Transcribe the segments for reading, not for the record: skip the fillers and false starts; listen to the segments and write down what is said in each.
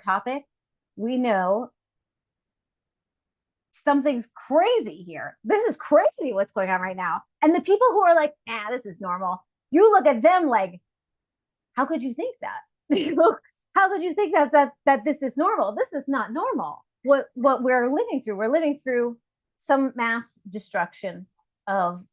topic, we know something's crazy here. This is crazy what's going on right now. And the people who are like, this is normal, you look at them like, how could you think that? How could you think that this is normal? This is not normal. What we're living through, we're living through some mass destruction of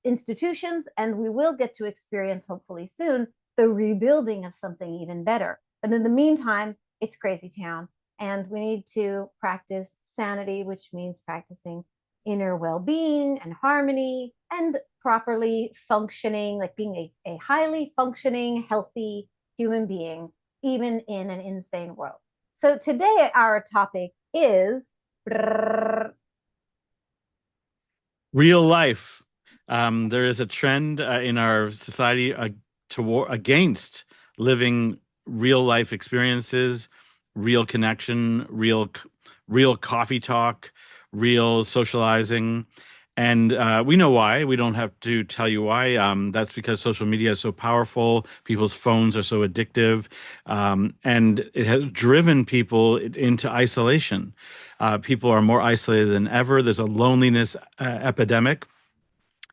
institutions, and we will get to experience, hopefully soon, the rebuilding of something even better. But in the meantime, it's crazy town, and we need to practice sanity, which means practicing inner well-being and harmony and properly functioning, like being a highly functioning, healthy human being, even in an insane world. So today our topic is real life. There is a trend in our society against living real life experiences, real connection, real coffee talk, real socializing. And we know why. We don't have to tell you why. That's because social media is so powerful. People's phones are so addictive. And it has driven people into isolation. People are more isolated than ever. There's a loneliness epidemic.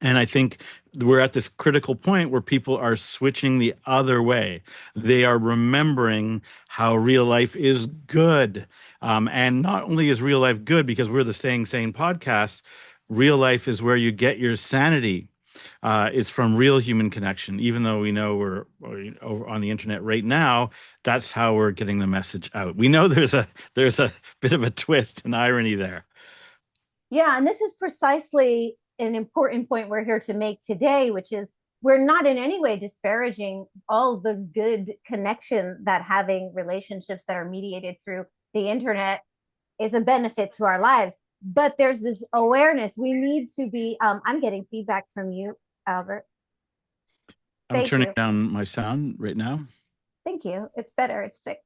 And I think we're at this critical point where people are switching the other way. They are remembering how real life is good. And not only is real life good because we're the Staying Sane podcast, real life is where you get your sanity. It's from real human connection. Even though we know we're over on the internet right now, that's how we're getting the message out. We know there's a bit of a twist and irony there. Yeah, and this is precisely an important point we're here to make today, which is we're not in any way disparaging all the good connection that having relationships that are mediated through the internet is a benefit to our lives. But there's this awareness. We need to be, I'm getting feedback from you, Albert. I'm turning down my sound right now. Thank you. It's better. It's fixed.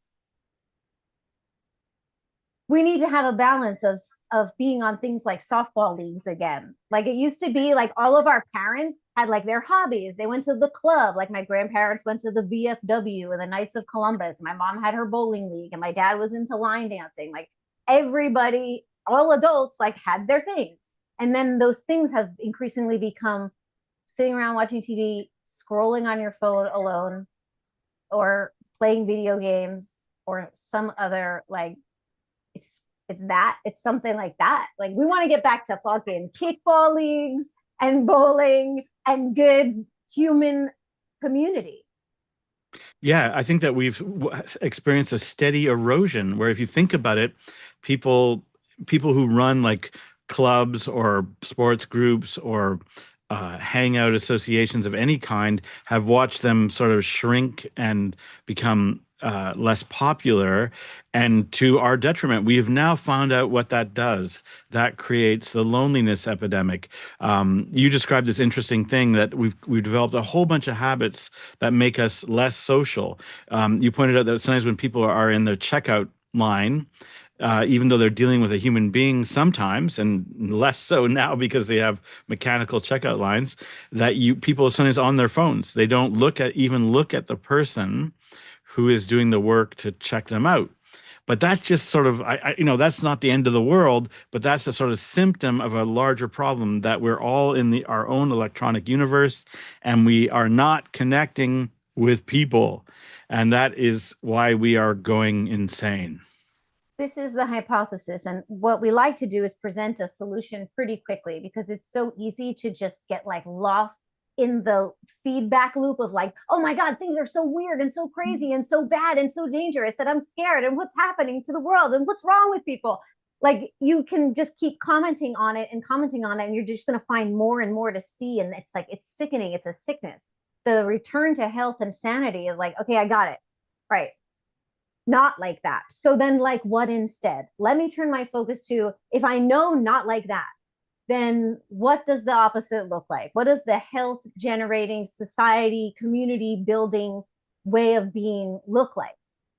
We need to have a balance of being on things like softball leagues again. Like it used to be, like all of our parents had like their hobbies. They went to the club. Like my grandparents went to the VFW and the Knights of Columbus. My mom had her bowling league and my dad was into line dancing. Like everybody, all adults, like had their things. And then those things have increasingly become sitting around watching TV, scrolling on your phone alone, or playing video games, or some other like it's something like that. Like we want to get back to fucking kickball leagues and bowling and good human community. Yeah, I think that we've experienced a steady erosion where if you think about it, people who run like clubs or sports groups or hangout associations of any kind have watched them sort of shrink and become less popular, and to our detriment. We have now found out what that does. That creates the loneliness epidemic. You described this interesting thing that we've developed a whole bunch of habits that make us less social. You pointed out that sometimes when people are in their checkout line, even though they're dealing with a human being sometimes, and less so now because they have mechanical checkout lines, that people are sometimes on their phones. They don't look at the person who is doing the work to check them out. But that's just sort of, that's not the end of the world, but that's a sort of symptom of a larger problem that we're all in our own electronic universe and we are not connecting with people. And that is why we are going insane. This is the hypothesis. And what we like to do is present a solution pretty quickly because it's so easy to just get like lost in the feedback loop of like, oh my God, things are so weird and so crazy and so bad and so dangerous that I'm scared, and what's happening to the world and what's wrong with people. Like you can just keep commenting on it, and you're just going to find more and more to see. And it's like, it's sickening. It's a sickness. The return to health and sanity is like, okay, I got it. Right. Not like that. So then like what instead? Let me turn my focus to, if I know not like that, then what does the opposite look like? What does the health generating, society, community building way of being look like?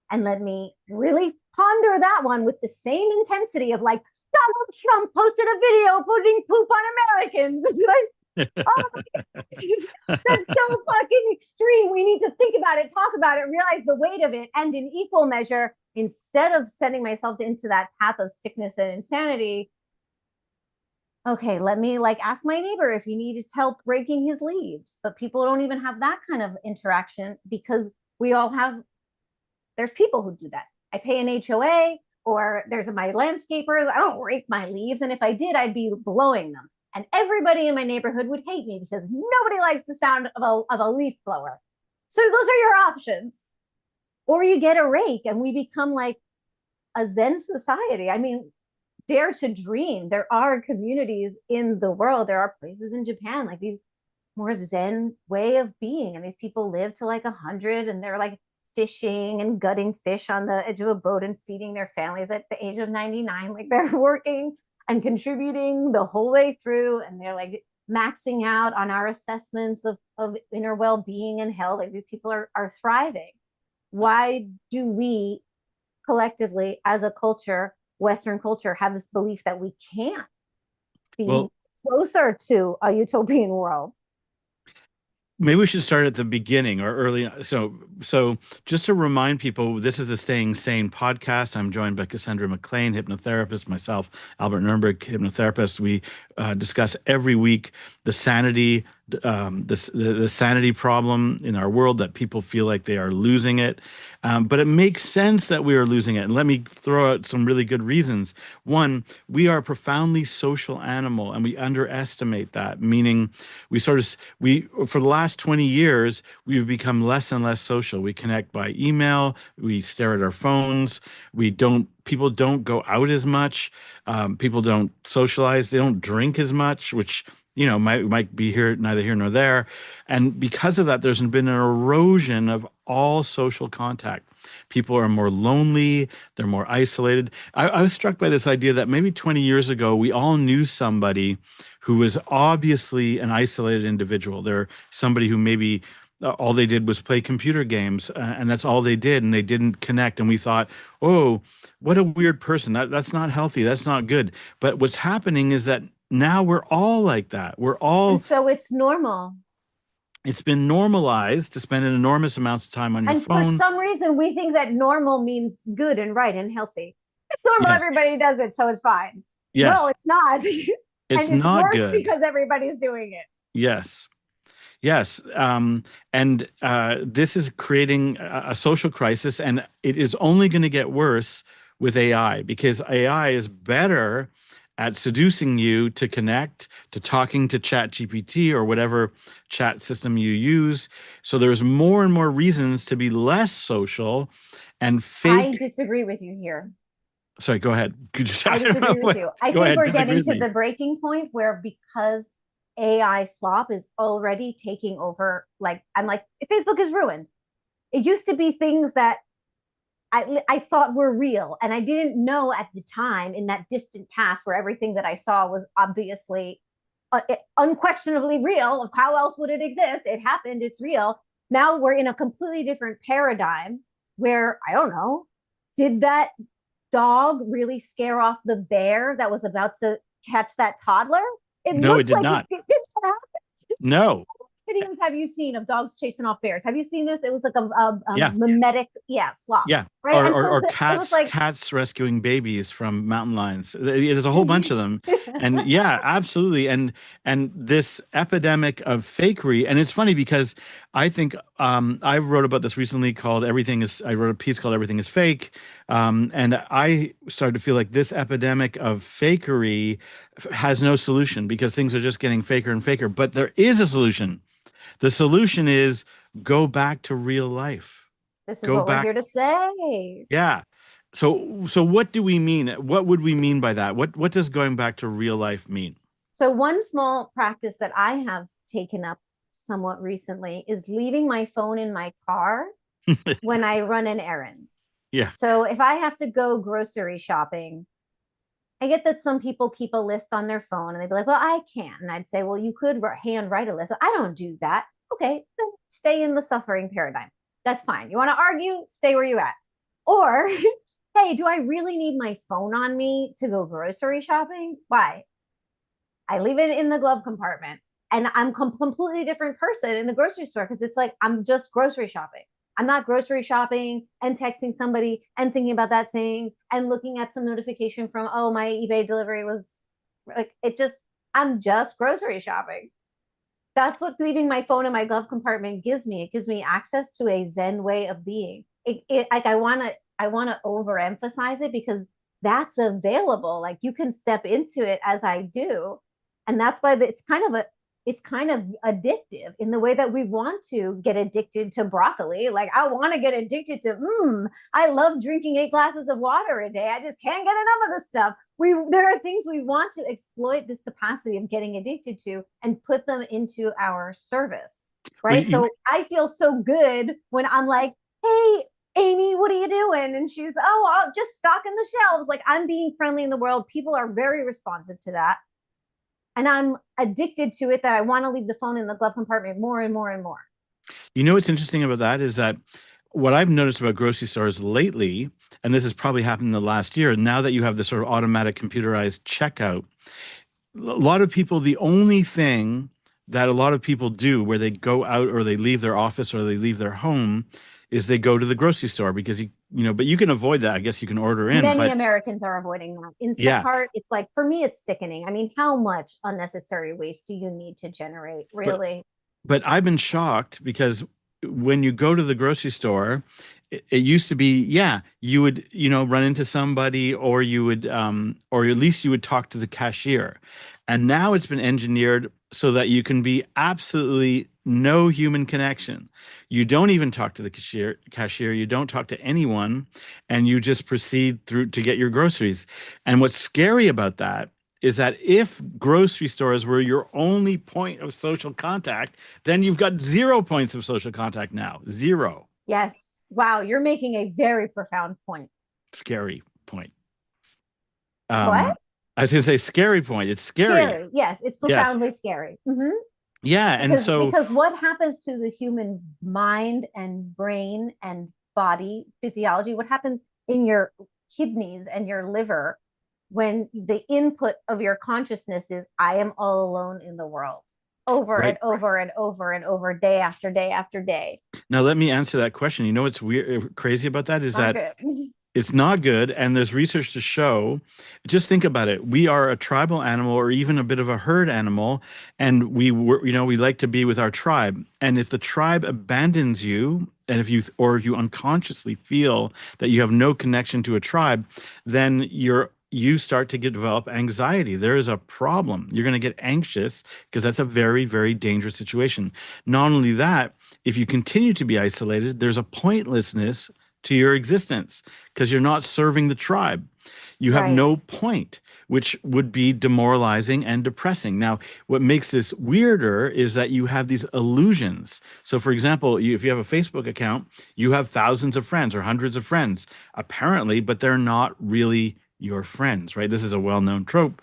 And let me really ponder that one with the same intensity of like, Donald Trump posted a video putting poop on Americans. It's like, oh my God. That's so fucking extreme. We need to think about it, talk about it, realize the weight of it, and in equal measure, instead of sending myself into that path of sickness and insanity, okay, let me like ask my neighbor if he needs help raking his leaves. But people don't even have that kind of interaction because we all have, there's people who do that. I pay an HOA, or there's my landscapers. I don't rake my leaves. And if I did, I'd be blowing them. And everybody in my neighborhood would hate me because nobody likes the sound of a leaf blower. So those are your options. Or you get a rake and we become like a Zen society. I mean, dare to dream. There are communities in the world. There are places in Japan, like these more Zen way of being. And these people live to like 100 and they're like fishing and gutting fish on the edge of a boat and feeding their families at the age of 99. Like they're working and contributing the whole way through. And they're like maxing out on our assessments of inner well-being and health. Like these people are thriving. Why do we collectively as a culture, Western culture, have this belief that we can't be Well, closer to a utopian world? maybe we should start at the beginning or early. So just to remind people, this is the Staying Sane podcast. I'm joined by Cassandra McLean, hypnotherapist, myself, Albert Nurnberg, hypnotherapist. We discuss every week the sanity, the sanity problem in our world, that people feel like they are losing it. But it makes sense that we are losing it. And let me throw out some really good reasons. One, we are a profoundly social animal, and we underestimate that, meaning we for the last 20 years, we've become less and less social. We connect by email, we stare at our phones, people don't go out as much, people don't socialize, they don't drink as much, which might be neither here nor there. And because of that, there's been an erosion of all social contact. People are more lonely, they're more isolated. I was struck by this idea that maybe 20 years ago, we all knew somebody who was obviously an isolated individual. They're somebody who maybe all they did was play computer games, and that's all they did, and they didn't connect. And we thought, oh, what a weird person. That's not healthy. That's not good. But what's happening is that now we're all like that. And so it's normal. It's been normalized to spend an enormous amounts of time on your And for phone. some reason, we think that normal means good and right and healthy. It's normal. Yes. Everybody does it, so it's fine. No, Yes. it's not. It's And it's not worse good. because everybody's doing it. Yes. Yes. And this is creating a social crisis, and it is only going to get worse with AI, because AI is better at seducing you to connect, to talking to Chat GPT or whatever chat system you use. So there's more and more reasons to be less social and I fake. disagree with you here. Sorry, go ahead. I disagree with you. I Go think ahead, we're disagree getting with to me. the breaking point where, because AI slop is already taking over, like, I'm like, Facebook is ruined. It used to be things that I thought were real. And I didn't know at the time, in that distant past where everything that I saw was obviously unquestionably real. Of how else would it exist? It happened, it's real. Now we're in a completely different paradigm where, I don't know, did that dog really scare off the bear that was about to catch that toddler? It No, it looks did like not. it did that. No. Videos have you seen of dogs chasing off bears? Have you seen this? It was like a Yeah. mimetic, yeah, slop, Yeah. right? Or, And or, so or it was cats like, cats rescuing babies from mountain lions. There's a whole bunch of them. And yeah, absolutely. And this epidemic of fakery. And it's funny because I think I wrote about this recently called I wrote a piece called Everything is Fake. And I started to feel like this epidemic of fakery has no solution, because things are just getting faker and faker. But there is a solution. The solution is go back to real life. this is Go what we're back. here to say. Yeah. So what do we mean? What would we mean by that? What does going back to real life mean? So, one small practice that I have taken up somewhat recently is leaving my phone in my car when I run an errand. Yeah. So, if I have to go grocery shopping, I get that some people keep a list on their phone and they'd be like, well, I can't. And I'd say, well, you could hand write a list. I don't do that. Okay, then stay in the suffering paradigm. That's fine. You want to argue? Stay where you at. Or, hey, do I really need my phone on me to go grocery shopping? Why? I leave it in the glove compartment, and I'm completely different person in the grocery store, because it's like I'm just grocery shopping. I'm not grocery shopping and texting somebody and thinking about that thing and looking at some notification from, oh, my eBay delivery was like, I'm just grocery shopping. That's what leaving my phone in my glove compartment gives me. It gives me access to a Zen way of being. Like I want to overemphasize it because that's available. Like you can step into it as I do, and that's why it's kind of addictive in the way that we want to get addicted to broccoli. Like I want to get addicted to, I love drinking 8 glasses of water a day. I just can't get enough of this stuff. There are things we want to exploit this capacity of getting addicted to and put them into our service. Well, Right. So I feel so good when I'm like, hey, Amy, what are you doing? And she's, oh, I'll just stocking the shelves. Like I'm being friendly in the world. People are very responsive to that. And I'm addicted to it that I want to leave the phone in the glove compartment more and more and more. what's interesting about that is that what I've noticed about grocery stores lately, and this has probably happened in the last year, now that you have this sort of automatic computerized checkout, a lot of people, the only thing that a lot of people do where they go out or they leave their office or they leave their home is they go to the grocery store because but you can avoid that. I guess you can order in, Many but Americans are avoiding that. yeah, Instacart, it's like, for me, it's sickening. I mean, how much unnecessary waste do you need to generate, but really? I've been shocked because when you go to the grocery store, it used to be, yeah, you would, run into somebody or you would, or at least you would talk to the cashier. And now it's been engineered so that you can be absolutely no human connection. You don't even talk to the cashier, you don't talk to anyone, and you just proceed through to get your groceries. And what's scary about that is that if grocery stores were your only point of social contact, then you've got 0 points of social contact now. Zero. Yes. Wow, you're making a very profound point. Scary point. What? I was going to say scary point. It's scary. Scary. Yes, it's Yes. profoundly scary. Yeah. And so, Because what happens to the human mind and brain and body physiology? What happens in your kidneys and your liver when the input of your consciousness is, I am all alone in the world, over right and over and over and over, day after day after day? now, let me answer that question. You know what's weird, crazy about that is Not that good. it's not good. And there's research to show, just think about it. We are a tribal animal or even a bit of a herd animal. And we like to be with our tribe. And if the tribe abandons you, and if you unconsciously feel that you have no connection to a tribe, then you start to develop anxiety. There is a problem. You're going to get anxious because that's a very, very dangerous situation. Not only that, if you continue to be isolated, there's a pointlessness to your existence because you're not serving the tribe. You have Right. no point, which would be demoralizing and depressing. Now, what makes this weirder is that you have these illusions. So, for example, if you have a Facebook account, you have thousands of friends or hundreds of friends, apparently, but they're not really your friends, right? This is a well-known trope.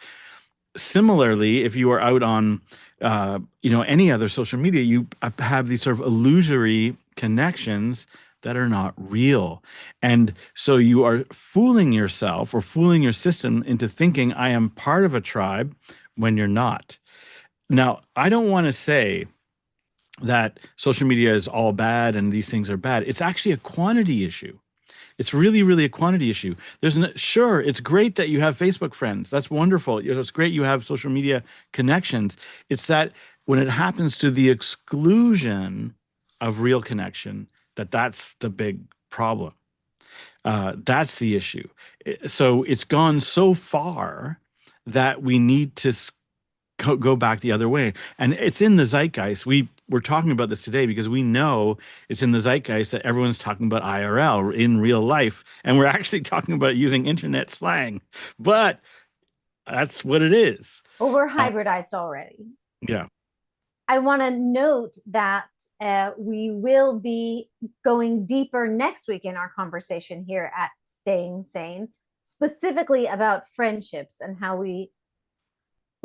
Similarly, if you are out on, any other social media, you have these sort of illusory connections that are not real. And so you are fooling yourself or fooling your system into thinking I am part of a tribe when you're not. Now, I don't want to say that social media is all bad and these things are bad. It's actually a quantity issue. It's really, really a quantity issue. Sure, it's great that you have Facebook friends. That's wonderful. It's great you have social media connections. It's that when it happens to the exclusion of real connection, that's the big problem. That's the issue. So it's gone so far that we need to go back the other way. And it's in the zeitgeist. We're talking about this today because we know it's in the zeitgeist that everyone's talking about IRL in real life. And we're actually talking about using internet slang. But that's what it is. Well, we're Uh, hybridized already. yeah. I want to note that we will be going deeper next week in our conversation here at Staying Sane, specifically about friendships and how we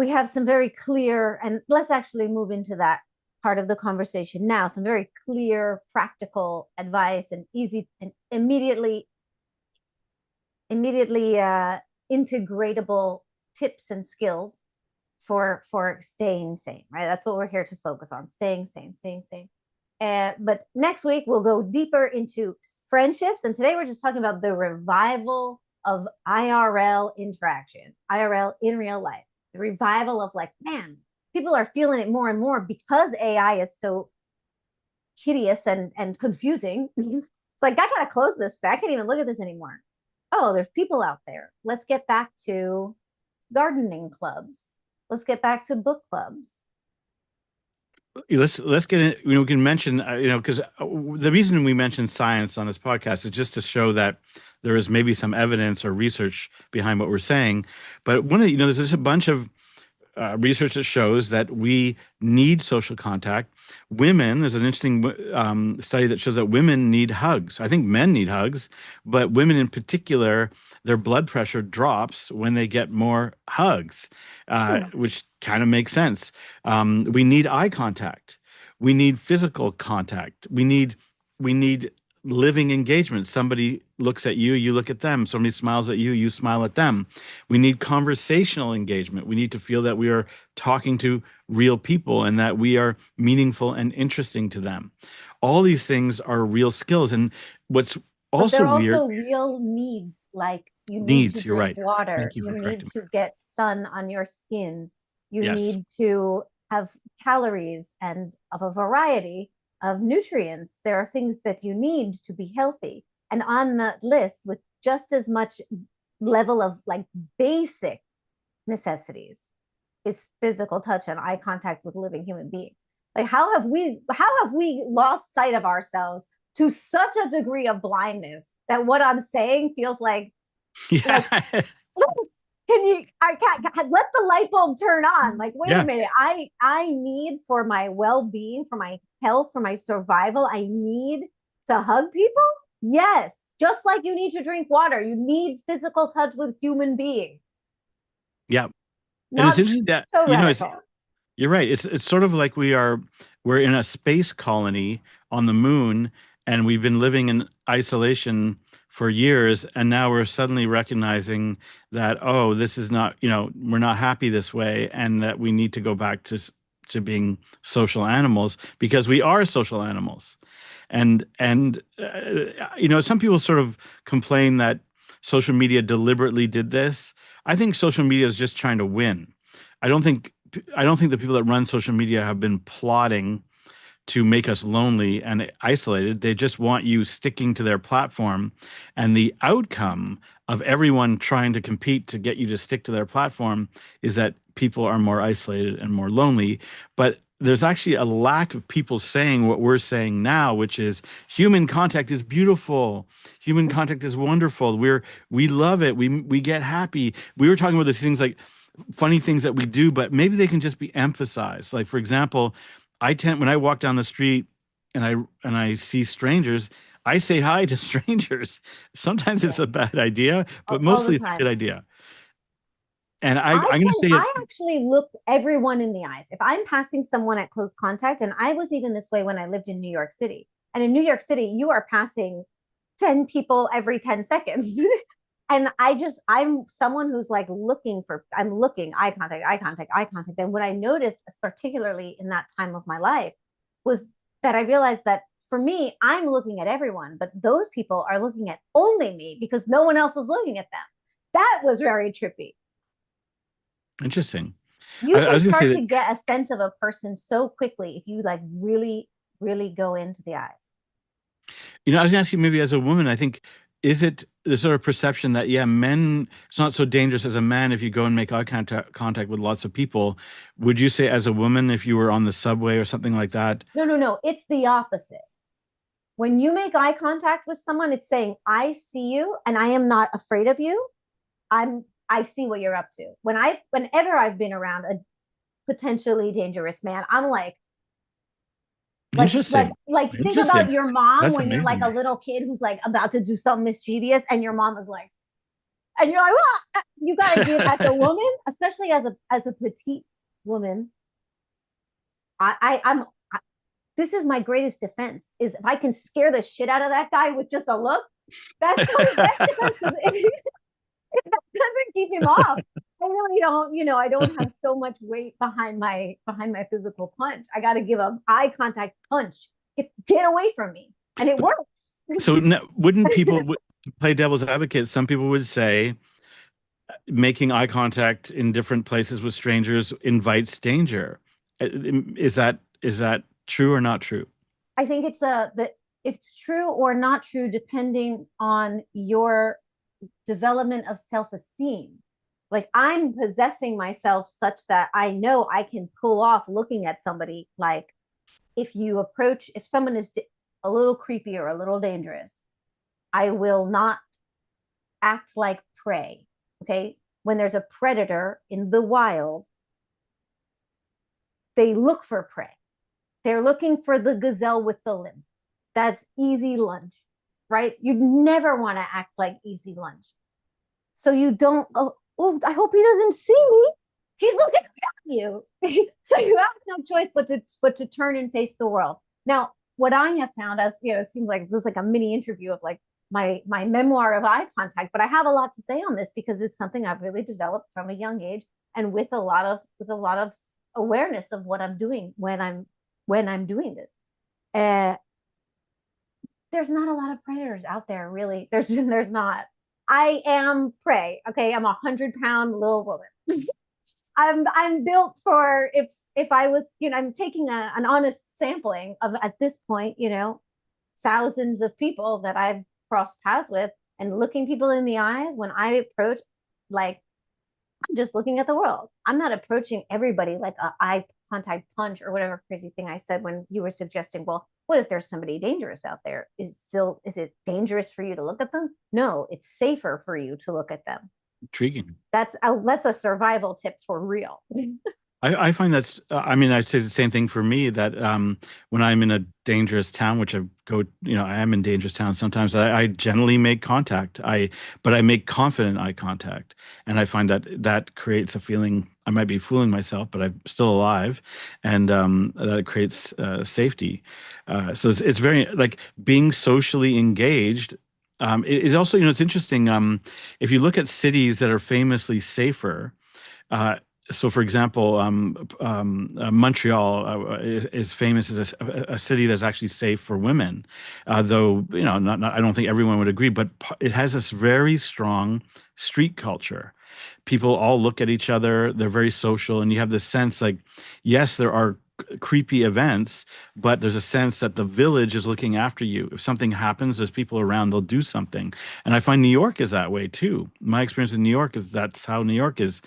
have some very clear, and let's actually move into that part of the conversation now, some very clear practical advice and easy and immediately integratable tips and skills for staying sane, right? That's what we're here to focus on: staying sane, staying sane. But next week we'll go deeper into friendships, and today we're just talking about the revival of IRL interaction, IRL in real life, the revival of like, man, people are feeling it more and more because AI is so hideous and confusing. It's like, I gotta close this. I can't even look at this anymore. Oh, there's people out there. Let's get back to gardening clubs. Let's get back to book clubs. Let's get in, we can mention, because the reason we mention science on this podcast is just to show that there is maybe some evidence or research behind what we're saying. But there's just a bunch of research that shows that we need social contact. Women, there's an interesting study that shows that women need hugs. I think men need hugs, but women in particular, their blood pressure drops when they get more hugs, which kind of makes sense. We need eye contact. We need physical contact. We need living engagement. Somebody looks at you, you look at them. Somebody smiles at you, you smile at them. We need conversational engagement. We need to feel that we are talking to real people and that we are meaningful and interesting to them. All these things are real skills. And what's But also they're weird, also real needs, like you need to needs, you're drink right. water, Thank you you for need correcting to get sun on your skin, you me. Yes. need to have calories and of a variety of nutrients. There are things that you need to be healthy. And on the list, with just as much level of like basic necessities, is physical touch and eye contact with living human beings. Like how have we lost sight of ourselves to such a degree of blindness that what I'm saying feels like Yeah. can you I can't let the light bulb turn on. Like, wait a Yeah. minute. I need, for my well-being, for my health, for my survival, I need to hug people. Yes, just like you need to drink water, you need physical touch with human beings. Yeah. And it's Not interesting that, so radical. you're right. It's sort of like we're in a space colony on the moon, and we've been living in isolation for years, and now we're suddenly recognizing that, oh, this is not, we're not happy this way, and that we need to go back to being social animals because we are social animals. And some people sort of complain that social media deliberately did this. I think social media is just trying to win. I don't think I don't think the people that run social media have been plotting to make us lonely and isolated. They just want you sticking to their platform. And the outcome of everyone trying to compete to get you to stick to their platform is that people are more isolated and more lonely. But there's actually a lack of people saying what we're saying now, which is human contact is beautiful. Human contact is wonderful. We love it. We get happy. We were talking about these things like funny things that we do, but maybe they can just be emphasized. Like, for example, when I walk down the street and I see strangers, I say hi to strangers. Sometimes Yeah, it's a bad idea, but all the mostly it's a good time. idea. And I'm I going to can say it. I actually look everyone in the eyes. If I'm passing someone at close contact, and I was even this way when I lived in New York City. And in New York City, you are passing 10 people every 10 seconds. And I'm someone who's like I'm looking, eye contact, eye contact, eye contact. And what I noticed, particularly in that time of my life, was that I realized that for me, I'm looking at everyone, but those people are looking at only me because no one else is looking at them. That was very trippy. Interesting. You I can was going to say start that, to get a sense of a person so quickly if you like really, really go into the eyes. I was going to ask you, maybe as a woman, I think, is it the sort of perception that, yeah, men, it's not so dangerous as a man if you go and make eye contact with lots of people. Would you say as a woman, if you were on the subway or something like that? No, no, no. It's the opposite. When you make eye contact with someone, it's saying, I see you and I am not afraid of you. I see what you're up to. Whenever I've been around a potentially dangerous man, I'm Interesting. think about Interesting. your mom That's when you're like a amazing. little kid who's like about to do something mischievous and your mom is like, and you're like, well, you gotta give, as a woman, especially as a petite woman. I'm this is my greatest defense, is if I can scare the shit out of that guy with just a look, that's my best defense. Because if that doesn't keep him off, I really don't, I don't have so much weight behind my physical punch. I got to give a eye contact punch Get away from me. And it But works. so wouldn't people play devil's advocate? Some people would say making eye contact in different places with strangers invites danger. Is that true or not true? I think it's true or not true depending on your development of self-esteem. Like I'm possessing myself such that I know I can pull off looking at somebody. Like if someone is a little creepy or a little dangerous, I will not act like prey. Okay. When there's a predator in the wild, they look for prey. They're looking for the gazelle with the limb. That's easy lunch, right? You'd never want to act like easy lunch. So you don't go, oh, I hope he doesn't see me. He's looking at you. So you have no choice but to turn and face the world. Now, what I have found, as you know, it seems like this is like a mini interview of like my memoir of eye contact, but I have a lot to say on this because it's something I've really developed from a young age and with a lot of awareness of what I'm doing when I'm doing this. Uh, there's not a lot of predators out there, really. There's not. I am prey. Okay, I'm 100-pound little woman. I'm built for if I was, I'm taking an honest sampling of at this point, thousands of people that I've crossed paths with and looking people in the eyes when I approach, like I'm just looking at the world. I'm not approaching everybody like a eye contact punch or whatever crazy thing I said when you were suggesting, well, what if there's somebody dangerous out there? Is it dangerous for you to look at them? No, it's safer for you to look at them. Intriguing. That's a survival tip for real. I find that's, I mean, I'd say the same thing for me that when I'm in a dangerous town, which I am in dangerous towns sometimes, I generally make contact. But I make confident eye contact. And I find that that creates a feeling I might be fooling myself, but I'm still alive. And that it creates safety. So it's very, like being socially engaged. It is also, it's interesting. If you look at cities that are famously safer, uh, so, for example, Montreal is famous as a city that's actually safe for women, though not I don't think everyone would agree, but it has this very strong street culture. People all look at each other; they're very social, and you have this sense like, yes, there are creepy events, but there's a sense that the village is looking after you. If something happens, there's people around; they'll do something. And I find New York is that way too. My experience in New York is that's how New York is.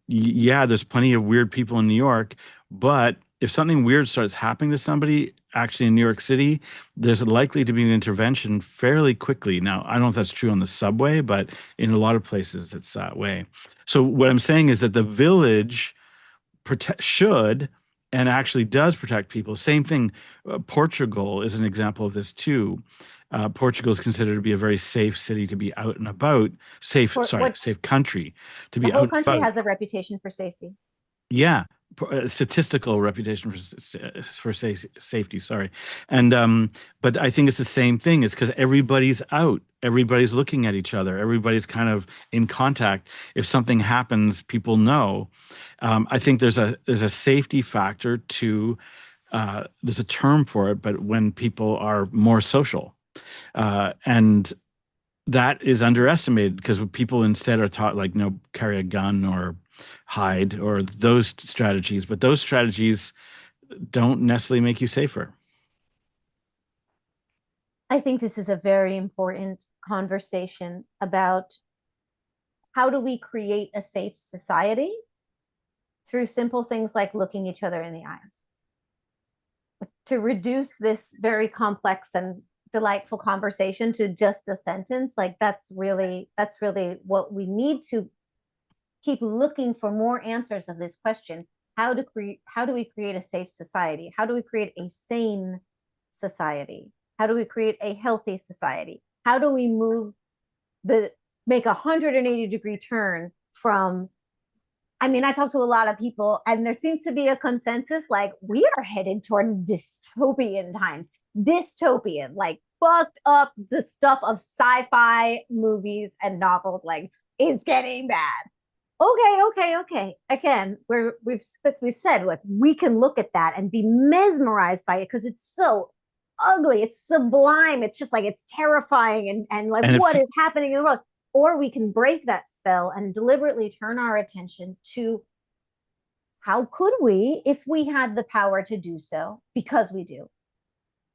Yeah, there's plenty of weird people in New York, but if something weird starts happening to somebody, actually in New York City, there's likely to be an intervention fairly quickly. Now, I don't know if that's true on the subway, but in a lot of places it's that way. So what I'm saying is that the village should and actually does protect people. Same thing. Portugal is an example of this too. Portugal is considered to be a very safe city to be out and about. Safe country to The be whole out and country about. has a reputation for safety. Yeah, statistical reputation for safety. Sorry, and but I think it's the same thing. It's because everybody's out, everybody's looking at each other, everybody's kind of in contact. If something happens, people know. I think there's a safety factor to. There's a term for it, but when people are more social, and that is underestimated because people instead are taught like carry a gun or hide or those strategies, but those strategies don't necessarily make you safer. I think this is a very important conversation about how do we create a safe society through simple things like looking each other in the eyes. To reduce this very complex and delightful conversation to just a sentence, like that's really what we need to keep looking for more answers of this question. How do we create a safe society? How do we create a sane society? How do we create a healthy society? How do we make a 180-degree turn from, I mean, I talk to a lot of people and there seems to be a consensus like we are headed towards dystopian times. Dystopian, like fucked up the stuff of sci-fi movies and novels, like it's getting bad. Okay. Again, we've said, look, we can look at that and be mesmerized by it because it's so ugly, it's sublime, it's just like it's terrifying and like And what if is happening in the world. Or we can break that spell and deliberately turn our attention to how could we, if we had the power to do so, because we do,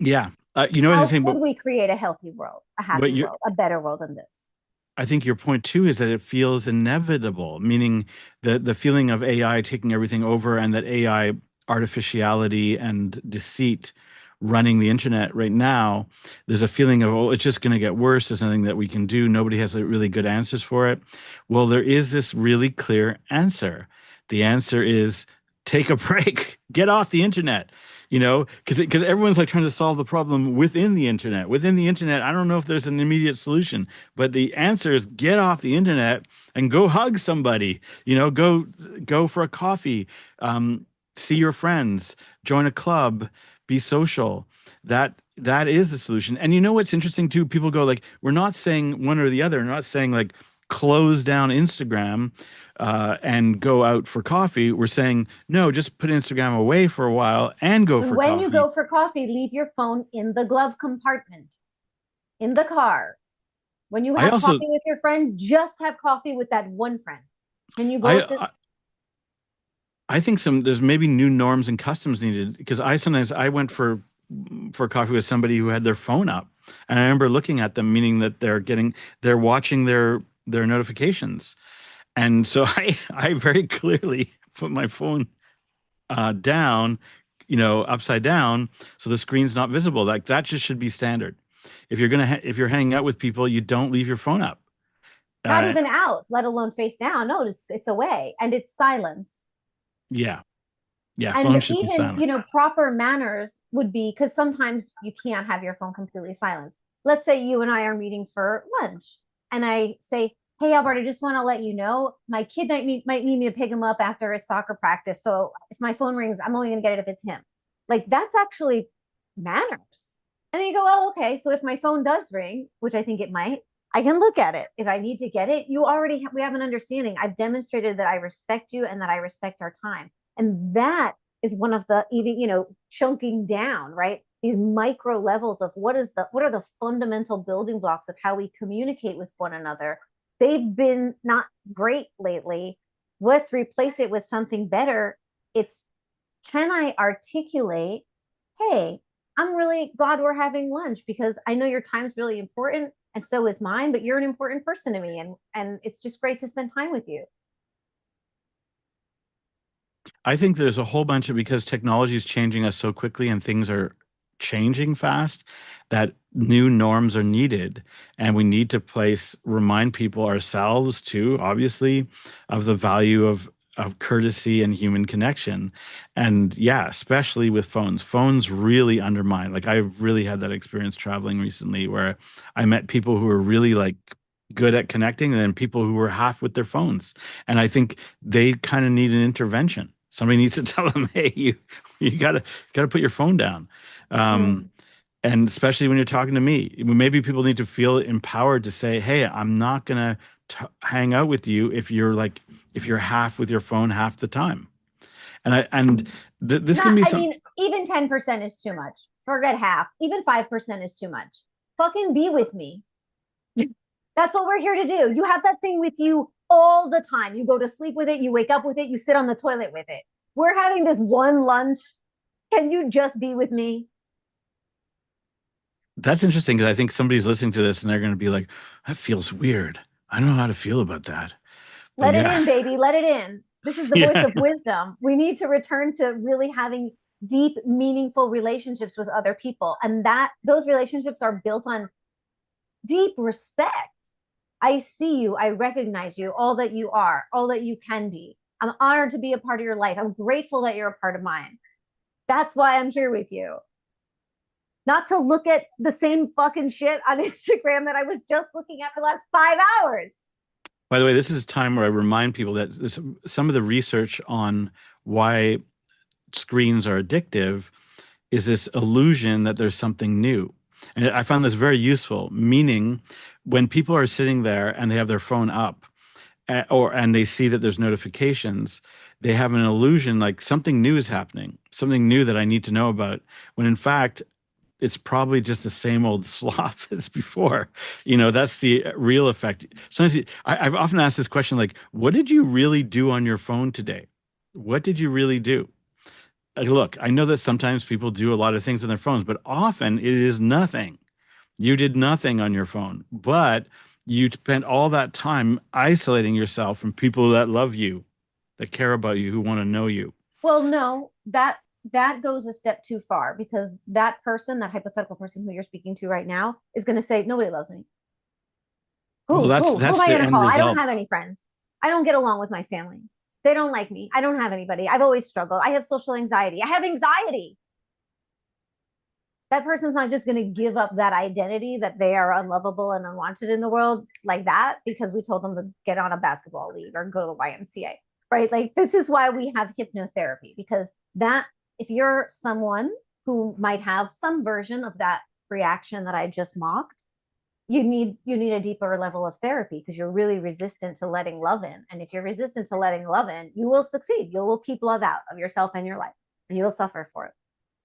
yeah, you know what I'm how saying, could but we create a healthy world, a what happy you world, a better world than this? I think your point too is that it feels inevitable, meaning the feeling of AI taking everything over and that AI artificiality and deceit running the internet right now, there's a feeling of, oh, it's just going to get worse. There's nothing that we can do. Nobody has really good answers for it. Well, there is this really clear answer. The answer is take a break, get off the internet. Because everyone's like trying to solve the problem within the internet. Within the internet, I don't know if there's an immediate solution, but the answer is get off the internet and go hug somebody. Go for a coffee, um, see your friends, join a club, be social. That is the solution. And you know what's interesting too? People go like, we're not saying one or the other. We're not saying like close down Instagram and go out for coffee. We're saying no, just put Instagram away for a while and go And for when you coffee. go for coffee, leave your phone in the glove compartment, in the car. When you I have also coffee with your friend, just have coffee with that one friend. Can you I go to I I think there's maybe new norms and customs needed because I went for coffee with somebody who had their phone up, and I remember looking at them, meaning that they're watching their notifications, and so I very clearly put my phone down, upside down, so the screen's not visible. Like that just should be standard. If you're hanging out with people, you don't leave your phone up. not Uh, even out, let alone face down? No, it's away and it's silence. yeah, yeah, And phone should be even, silent. proper manners would be because sometimes you can't have your phone completely silenced. Let's say you and I are meeting for lunch, and I say, "Hey, Albert, I just want to let you know my kid might need me to pick him up after his soccer practice. So if my phone rings, I'm only going to get it if it's him." Like that's actually manners. And then you go, "Oh, okay. So if my phone does ring, which I think it might, I can look at it. If I need to get it, we have an understanding. I've demonstrated that I respect you and that I respect our time." And that is one of the even, chunking down, right? These micro levels of what are the fundamental building blocks of how we communicate with one another. They've been not great lately. Let's replace it with something better. It's, can I articulate, hey, I'm really glad we're having lunch because I know your time's really important and so is mine, but you're an important person to me, and it's just great to spend time with you. I think there's a whole bunch of because technology is changing us so quickly and things are changing fast that new norms are needed. And we need to remind people ourselves too, obviously, of the value of courtesy and human connection. And yeah, especially with phones. Phones really undermine. Like I've really had that experience traveling recently where I met people who were really like good at connecting and then people who were half with their phones. And I think they kind of need an intervention. Somebody needs to tell them, "Hey, you gotta put your phone down." Um, Mm. and especially when you're talking to me, maybe people need to feel empowered to say, "Hey, I'm not gonna hang out with you if you're half with your phone half the time." And this can Not, be I some. mean, even 10% is too much. Forget half. Even 5% is too much. Fucking be with me. That's what we're here to do. You have that thing with you all the time. You go to sleep with it, you wake up with it, you sit on the toilet with it. We're having this one lunch. Can you just be with me? That's interesting because I think somebody's listening to this and they're going to be like, "That feels weird. I don't know how to feel about that." But Let it yeah, in, baby. Let it in. This is the voice yeah. of wisdom. We need to return to really having deep, meaningful relationships with other people. And that those relationships are built on deep respect. I see you. I recognize you, all that you are, all that you can be. I'm honored to be a part of your life. I'm grateful that you're a part of mine. That's why I'm here with you. Not to look at the same fucking shit on Instagram that I was just looking at for the last 5 hours. By the way, this is a time where I remind people that some of the research on why screens are addictive is this illusion that there's something new. And I found this very useful, meaning when people are sitting there and they have their phone up and they see that there's notifications, they have an illusion like something new is happening, something new that I need to know about, when in fact it's probably just the same old slop as before. That's the real effect. Sometimes I've often asked this question, like, what did you really do on your phone today? What did you really do? Look, I know that sometimes people do a lot of things on their phones, but often it is nothing. You did nothing on your phone, but you spent all that time isolating yourself from people that love you, that care about you, who want to know you. Well, no, that goes a step too far, because that person, that hypothetical person who you're speaking to right now, is going to say nobody loves me. Well, Who am that's I the going to end call? I don't result. have any friends. I don't get along with my family. They don't like me. I don't have anybody. I've always struggled. I have social anxiety. I have anxiety. That person's not just going to give up that identity that they are unlovable and unwanted in the world like that because we told them to get on a basketball league or go to the YMCA, right? Like, this is why we have hypnotherapy, because that, if you're someone who might have some version of that reaction that I just mocked, you need a deeper level of therapy, because you're really resistant to letting love in. And if you're resistant to letting love in, you will succeed. You will keep love out of yourself and your life, and you will suffer for it.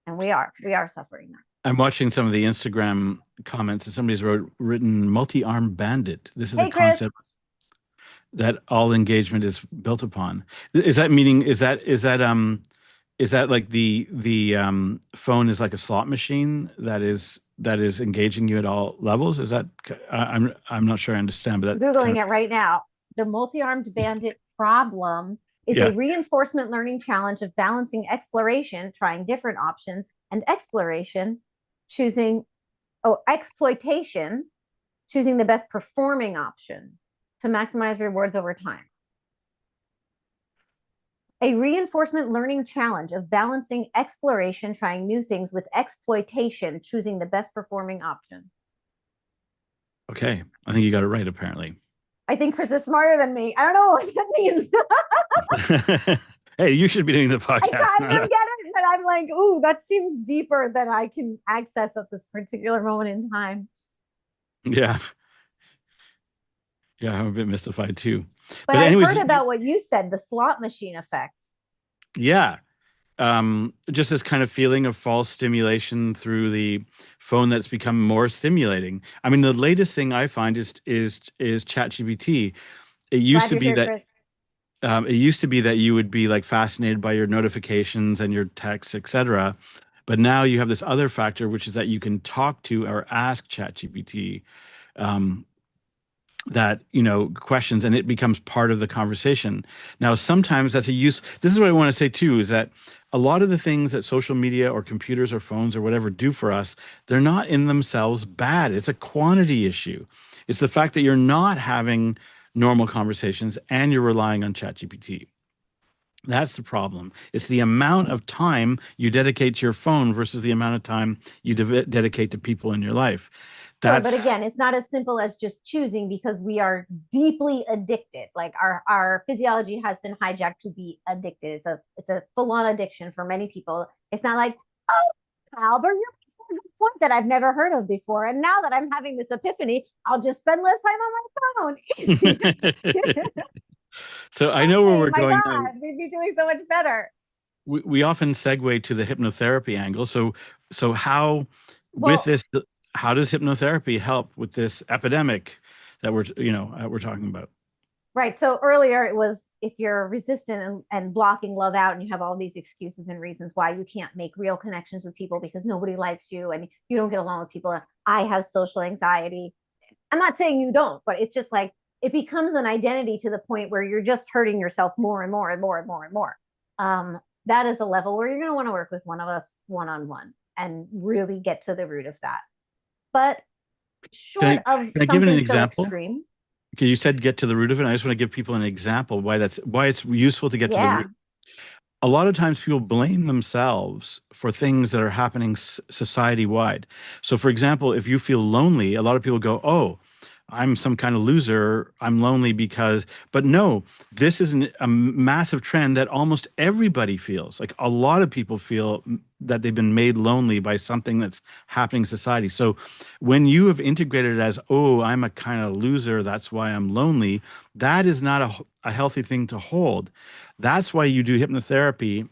And we are suffering now. I'm watching some of the Instagram comments, and somebody's written multi-armed bandit. This is the Hey, Chris. concept that all engagement is built upon. Is that meaning? Is that like the phone is like a slot machine that is engaging you at all levels? Is that I'm not sure I understand, but that kind Googling of, it right now. The multi-armed bandit problem is a yeah. reinforcement learning challenge of balancing exploration, trying different options, and choosing, exploitation, choosing the best performing option to maximize rewards over time. A reinforcement learning challenge of balancing exploration, trying new things, with exploitation, choosing the best performing option. Okay, I think you got it right apparently. I think Chris is smarter than me. I don't know what that means. Hey, you should be doing the I podcast, kind not of us. get it, but I'm like, ooh, that seems deeper than I can access at this particular moment in time. Yeah, yeah, I'm a bit mystified too. But But I've anyways, heard about what you said, the slot machine effect. yeah, just this kind of feeling of false stimulation through the phone that's become more stimulating. I mean, the latest thing I find is ChatGPT. It used Glad to you're be here, that Chris. you would be like fascinated by your notifications and your texts, etc. But now you have this other factor, which is that you can talk to or ask ChatGPT um, that questions, and it becomes part of the conversation. Now sometimes that's a use. This is what I want to say too, is that a lot of the things that social media or computers or phones or whatever do for us, they're not in themselves bad. It's a quantity issue. It's the fact that you're not having normal conversations and you're relying on ChatGPT. That's the problem. It's the amount of time you dedicate to your phone versus the amount of time you dedicate to people in your life. Sure, but That's again, it's not as simple as just choosing, because we are deeply addicted. Like, our physiology has been hijacked to be addicted. It's a full-on addiction for many people. It's not like, oh, Albert, you're a good point that I've never heard of before. And now that I'm having this epiphany, I'll just spend less time on my phone. Easy. So I know where Hey, we're my going now. God, we'd be doing so much better. We often segue to the hypnotherapy angle. So how with Well, this, how does hypnotherapy help with this epidemic that we're talking about? right. So earlier it was, if you're resistant and blocking love out, and you have all these excuses and reasons why you can't make real connections with people because nobody likes you and you don't get along with people. I have social anxiety. I'm not saying you don't, but it's just like, it becomes an identity to the point where you're just hurting yourself more and more and more and more and more. That is a level where you're going to want to work with one of us one on one and really get to the root of that. But Can I short of can I give an something so example? extreme, Because you said get to the root of it. I just want to give people an example why it's useful to get to the yeah. root. A lot of times people blame themselves for things that are happening society wide. So, for example, if you feel lonely, a lot of people go, "Oh, I'm some kind of loser. I'm lonely because, but no, this is a massive trend that almost everybody feels. Like a lot of people feel that they've been made lonely by something that's happening in society. So when you have integrated it as, oh, I'm a kind of loser, that's why I'm lonely, that is not a healthy thing to hold. That's why you do hypnotherapy,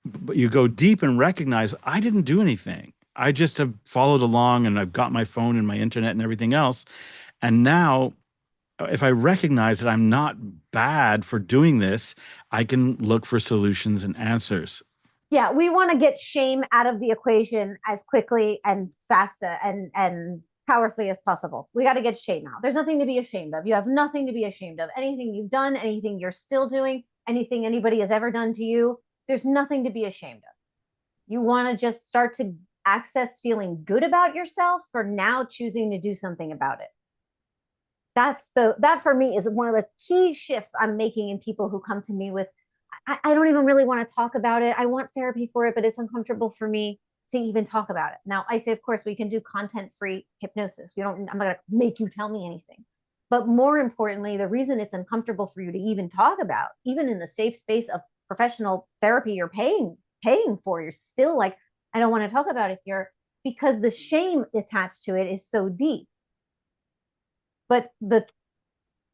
but you go deep and recognize I didn't do anything. I just have followed along and I've got my phone and my internet and everything else. And now, if I recognize that I'm not bad for doing this, I can look for solutions and answers. Yeah, we want to get shame out of the equation as quickly and fast and powerfully as possible. We got to get shame out. There's nothing to be ashamed of. You have nothing to be ashamed of. Anything you've done, anything you're still doing, anything anybody has ever done to you, there's nothing to be ashamed of. You want to just start to access feeling good about yourself for now choosing to do something about it. That for me is one of the key shifts I'm making in people who come to me with, I don't even really want to talk about it. I want therapy for it, but it's uncomfortable for me to even talk about it. Now, I say, of course, we can do content-free hypnosis. I'm not going to make you tell me anything. But more importantly, the reason it's uncomfortable for you to even talk about, even in the safe space of professional therapy you're paying for, you're still like, I don't want to talk about it here because the shame attached to it is so deep. But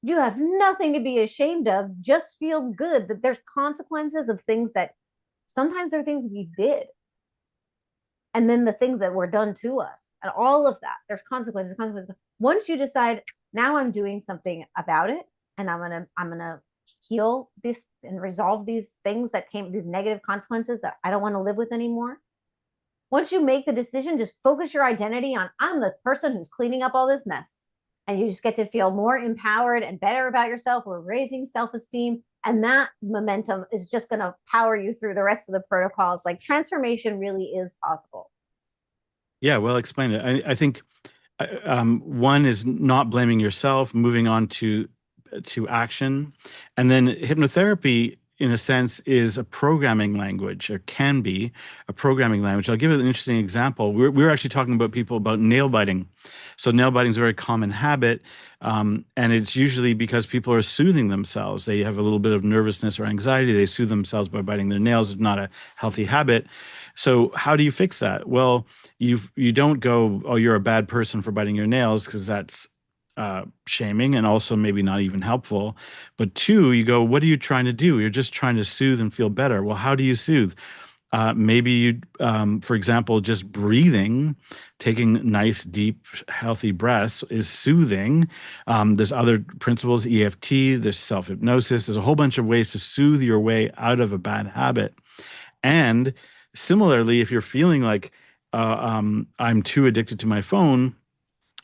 you have nothing to be ashamed of. Just feel good that there's consequences of things that sometimes they're things we did. And then the things that were done to us and all of that, there's consequences. Once you decide, now I'm doing something about it and I'm gonna heal this and resolve these things that came, these negative consequences that I don't want to live with anymore. Once you make the decision, just focus your identity on, I'm the person who's cleaning up all this mess. And you just get to feel more empowered and better about yourself. We're raising self-esteem. And that momentum is just going to power you through the rest of the protocols. Like transformation really is possible. Yeah, well explained. I think one is not blaming yourself, moving on to action, and then hypnotherapy, in a sense, is a programming language, or can be a programming language. I'll give it an interesting example. We were actually talking about people about nail biting. So nail biting is a very common habit, and it's usually because people are soothing themselves. They have a little bit of nervousness or anxiety. They soothe themselves by biting their nails. It's not a healthy habit. So how do you fix that? Well, you don't go, oh, you're a bad person for biting your nails, because that's shaming and also maybe not even helpful. But two, you go, what are you trying to do? You're just trying to soothe and feel better. Well, how do you soothe? Maybe you, for example, just breathing, taking nice, deep, healthy breaths is soothing. There's other principles, EFT, there's self-hypnosis. There's a whole bunch of ways to soothe your way out of a bad habit. And similarly, if you're feeling like I'm too addicted to my phone,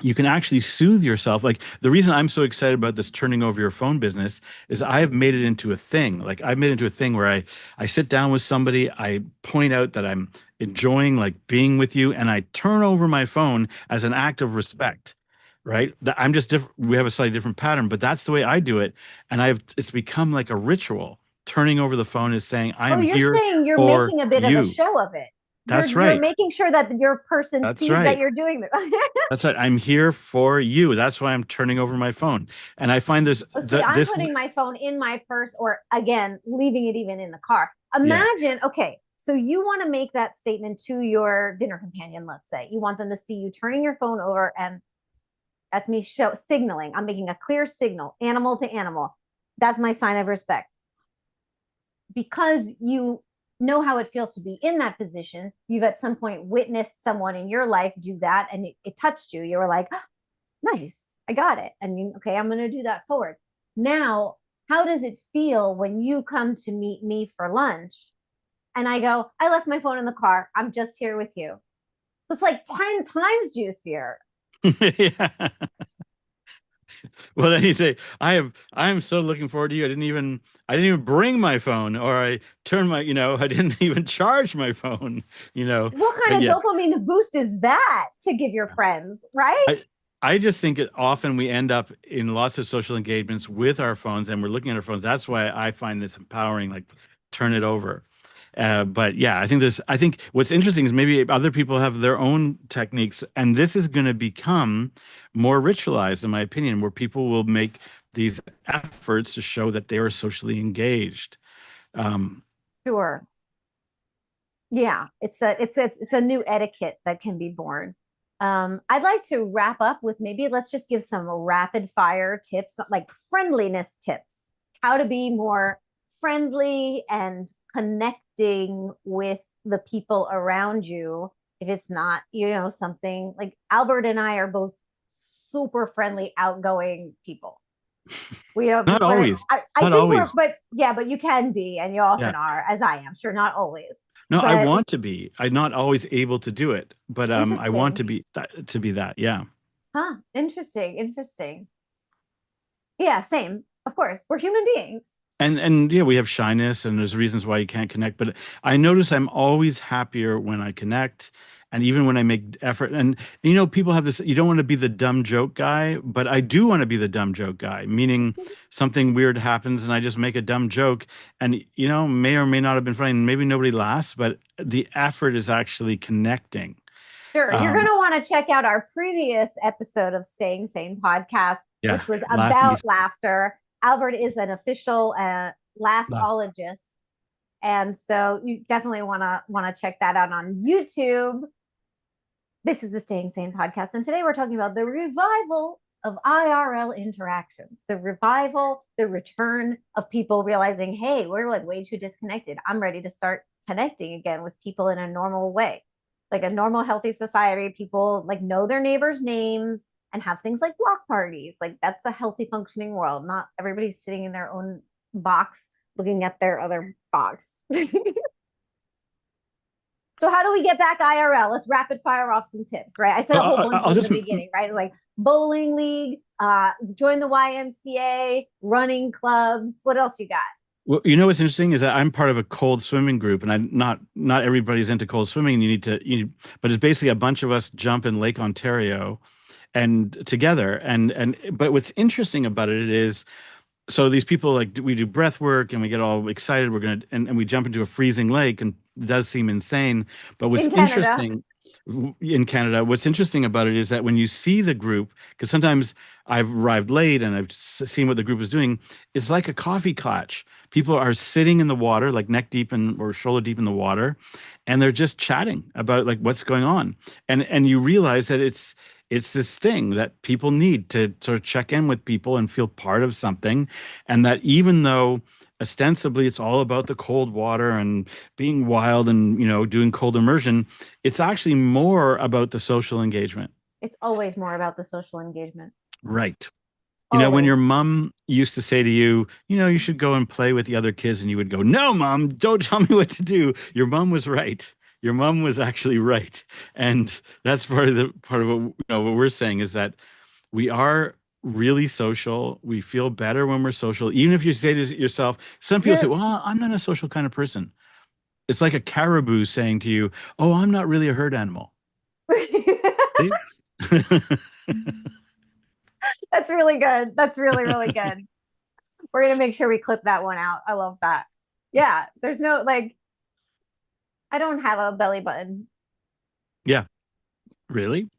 you can actually soothe yourself. Like, the reason I'm so excited about this turning over your phone business is I've made it into a thing. Like, I've made it into a thing where I sit down with somebody, I point out that I'm enjoying like being with you, and I turn over my phone as an act of respect. Right? I'm just different. We have a slightly different pattern, but that's the way I do it. And it's become like a ritual. Turning over the phone is saying, I Oh, am you're here saying you're for making a bit of a you. show of it. That's You're right. making sure that your person That's sees that right. you're doing this. That's right. I'm here for you. That's why I'm turning over my phone. And I find Oh, see, I'm this is, putting my phone in my purse or again, leaving it even in the car. yeah. Imagine, okay, so you want to make that statement to your dinner companion, let's say. You want them to see you turning your phone over, and that's me signaling. I'm making a clear signal, animal to animal. That's my sign of respect. Because you know how it feels to be in that position, you've at some point witnessed someone in your life do that and it touched you. You were like, oh, nice, I got it. And okay, I'm going to do that forward. Now, how does it feel when you come to meet me for lunch and I go, I left my phone in the car. I'm just here with you. It's like 10 times juicier. Yeah. Well, then you say, I'm so looking forward to you. I didn't even bring my phone, or I turned my, I didn't even charge my phone, What but kind of yeah. dopamine boost is that to give your friends, right? I, I just think that often we end up in lots of social engagements with our phones, and we're looking at our phones. That's why I find this empowering, like turn it over. But yeah, I think what's interesting is maybe other people have their own techniques, and this is going to become more ritualized, in my opinion, where people will make these efforts to show that they are socially engaged. Um, Sure. Yeah, it's a new etiquette that can be born. I'd like to wrap up with maybe let's just give some rapid fire tips, like friendliness tips, how to be more friendly and connecting with the people around you. If it's not, something like Albert and I are both super friendly, outgoing people. We don't, Not but always, I not think always. but yeah, but you can be, and you Yeah. often are, as I am. Sure, not always, No, I but want to be. I'm not always able to do it, but I want interesting. to be that. Yeah. Huh. Interesting. Interesting. Yeah, same. Of course. We're human beings. And yeah, we have shyness and there's reasons why you can't connect, but I notice I'm always happier when I connect and even when I make effort. And people have this, you don't want to be the dumb joke guy, but I do want to be the dumb joke guy, meaning something weird happens and I just make a dumb joke and may or may not have been funny and maybe nobody laughs, but the effort is actually connecting. Sure. You're going Um, to want to check out our previous episode of Staying Sane podcast, yeah, which was laughing about is laughter. Albert is an official laugh. laughologist. And so you definitely want to check that out on YouTube. This is the Staying Sane podcast, and today we're talking about the revival of IRL interactions, the revival, the return of people realizing, hey, we're like way too disconnected. I'm ready to start connecting again with people in a normal way, like a normal, healthy society. People like know their neighbors' names and have things like block parties. Like that's a healthy, functioning world. Not everybody's sitting in their own box looking at their other box. So how do we get back IRL? Let's rapid fire off some tips, right? I said a whole bunch I'll in the just beginning, right? Like bowling league, join the YMCA, running clubs. What else you got? Well, what's interesting is that I'm part of a cold swimming group, and I'm not everybody's into cold swimming. And but it's basically a bunch of us jump in Lake Ontario, and together. And but what's interesting about it is, so these people like we do breath work and we get all excited. We're gonna and we jump into a freezing lake, and it does seem insane. But what's In Canada. interesting in Canada, what's interesting about it is that when you see the group, because sometimes I've arrived late and I've seen what the group is doing, it's like a coffee clutch. People are sitting in the water, like neck deep in or shoulder deep in the water, and they're just chatting about like what's going on. And you realize that it's this thing that people need to sort of check in with people and feel part of something. And that even though ostensibly it's all about the cold water and being wild and, doing cold immersion, it's actually more about the social engagement. It's always more about the social engagement. Right. When Always. your mom used to say to you, you should go and play with the other kids, and you would go, no, mom, don't tell me what to do. Your mom was right. Your mom was actually right. And that's part of what, what we're saying is that we are really social. We feel better when we're social. Even if you say to yourself, some people say, You're well, I'm not a social kind of person. It's like a caribou saying to you, oh, I'm not really a herd animal. See? That's really good. That's really, really good. We're gonna make sure we clip that one out. I love that. Yeah, there's no like I don't have a belly button. Yeah, really?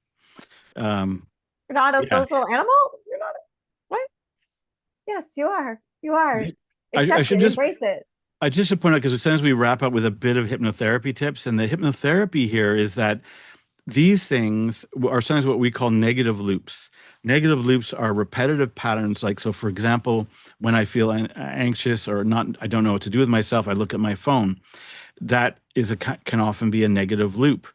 Um, You're not a yeah. social animal? You're not a what? Yes, you are. You are. I Accept should it, just embrace it. should point out because as soon as we wrap up with a bit of hypnotherapy tips, and the hypnotherapy here is that these things are sometimes what we call negative loops. Negative loops are repetitive patterns. Like, so for example, when I feel anxious or not, I don't know what to do with myself, I look at my phone. That can often be a negative loop.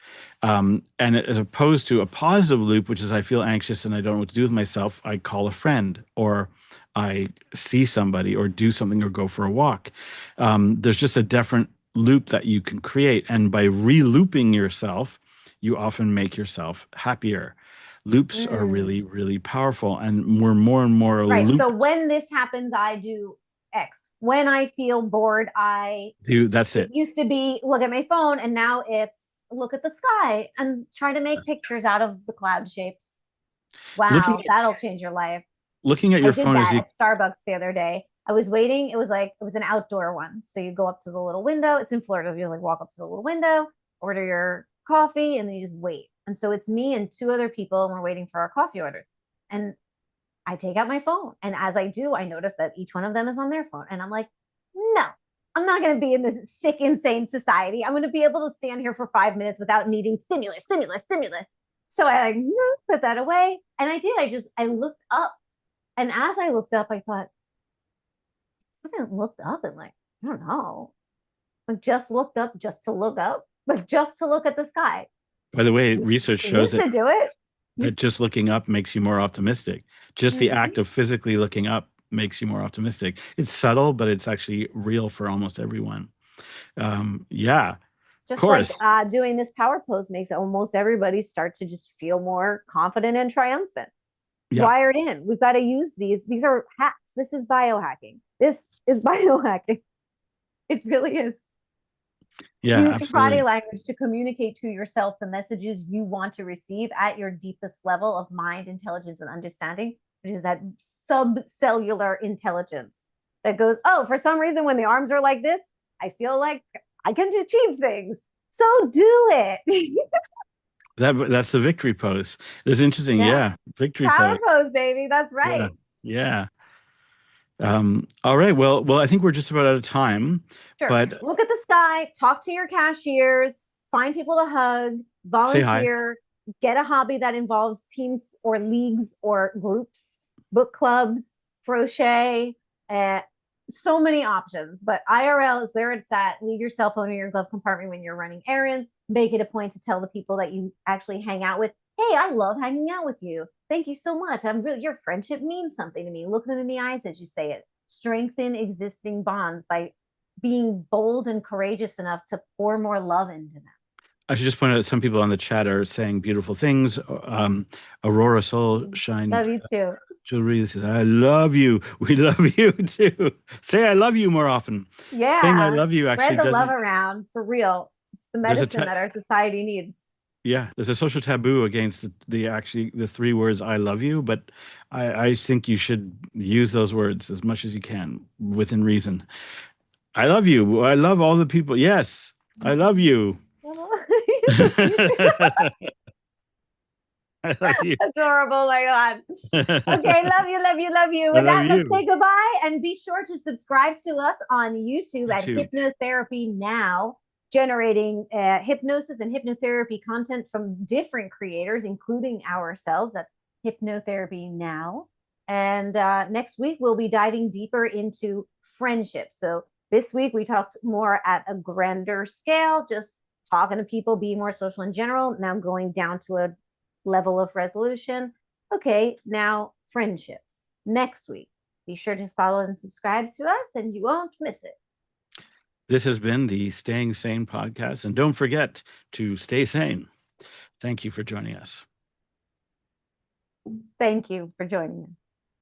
And as opposed to a positive loop, which is I feel anxious and I don't know what to do with myself, I call a friend or I see somebody or do something or go for a walk. There's just a different loop that you can create. And by re-looping yourself, you often make yourself happier. Loops are Mm. really, really powerful. And we're more and more Right. So looped. when this happens, I do X. When I feel bored, That's it it. used to be look at my phone, and now it's look at the sky and try to make pictures out of the cloud shapes. Looking Wow, that'll change your life. looking at I your did phone is that at Starbucks the other day. I was waiting. It was an outdoor one. So you go up to the little window. It's in Florida. You like walk up to the little window, order your coffee, and then you just wait. And so it's me and two other people, and we're waiting for our coffee orders. And I take out my phone. And as I do, I notice that each one of them is on their phone. And I'm like, no, I'm not going to be in this sick, insane society. I'm going to be able to stand here for 5 minutes without needing stimulus, stimulus, stimulus. So I like put that away. And I did. I looked up. And as I looked up, I thought, I haven't looked up in like, I don't know. I just looked up just to look up, but just to look at the sky. By the way, research I shows used to do it. that just looking up makes you more optimistic. Just the act of physically looking up makes you more optimistic. It's subtle, but it's actually real for almost everyone. Yeah, of Just like course. doing this power pose makes almost everybody start to just feel more confident and triumphant. It's Yeah, wired in. We've got to use these. These are hacks. This is biohacking. This is biohacking. It really is. yeah, Use your body absolutely. language to communicate to yourself the messages you want to receive at your deepest level of mind, intelligence, and understanding, which is that subcellular intelligence that goes, oh, for some reason, when the arms are like this, I feel like I can achieve things. So do it. That's the victory pose. That's interesting. Yeah. Yeah, victory Power pose. pose, baby. That's Yeah, right. yeah. All right. Well, I think we're just about out of time, Sure. but Look at the sky, talk to your cashiers, find people to hug, say hi. volunteer, get a hobby that involves teams or leagues or groups, book clubs, crochet, uh, so many options. But IRL is where it's at. Leave your cell phone in your glove compartment when you're running errands. Make it a point to tell the people that you actually hang out with, hey, I love hanging out with you. Thank you so much. I'm really, your friendship means something to me. Look them in the eyes as you say it. Strengthen existing bonds by being bold and courageous enough to pour more love into them. I should just point out some people on the chat are saying beautiful things. Aurora Soul Shine Love you too. Jewelry says, I love you. We love you too. Say I love you more often. Saying I Yeah. love you actually Spread the love doesn't, around for real. It's the there's a, medicine that our society needs. yeah, there's a social taboo against the actually the three words I love you, but I think you should use those words as much as you can within reason. I love you. I love all the people. Yes, I love you. I love you. Adorable. Oh my God. Okay. I Love you. Love you. Love you. With love that, let's you. say goodbye and be sure to subscribe to us on YouTube You at too. Hypnotherapy Now, generating hypnosis and hypnotherapy content from different creators, including ourselves. That's Hypnotherapy Now. And next week, we'll be diving deeper into friendships. So this week, we talked more at a grander scale, just talking to people, being more social in general. Now going down to a level of resolution. Okay, now friendships. Next week, be sure to follow and subscribe to us, and you won't miss it. This has been the Staying Sane podcast. And don't forget to stay sane. Thank you for joining us. Thank you for joining us.